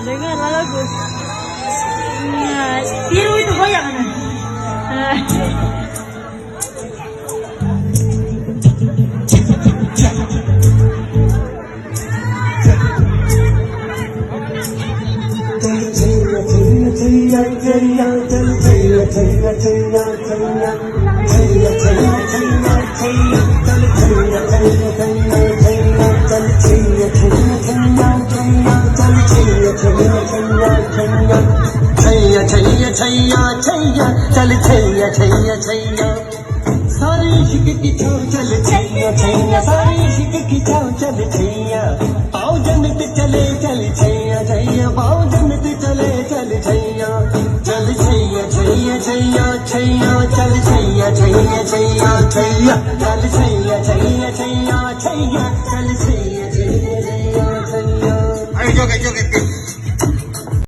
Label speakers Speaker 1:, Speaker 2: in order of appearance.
Speaker 1: Dengar lagu. Nah, biru itu goyang kan?
Speaker 2: चल छैया छैया छैया सारी इश्क की छाव चल छैया छैया सारी इश्क की छाव चल छैया पाओ जन्नत चले चल छैया छैया पाओ जन्नत चले चल छैया चल छैया छैया छैया छैया चल छैया छैया छैया छैया चल छैया छैया छैया छैया चल छैया छैया छैया छैया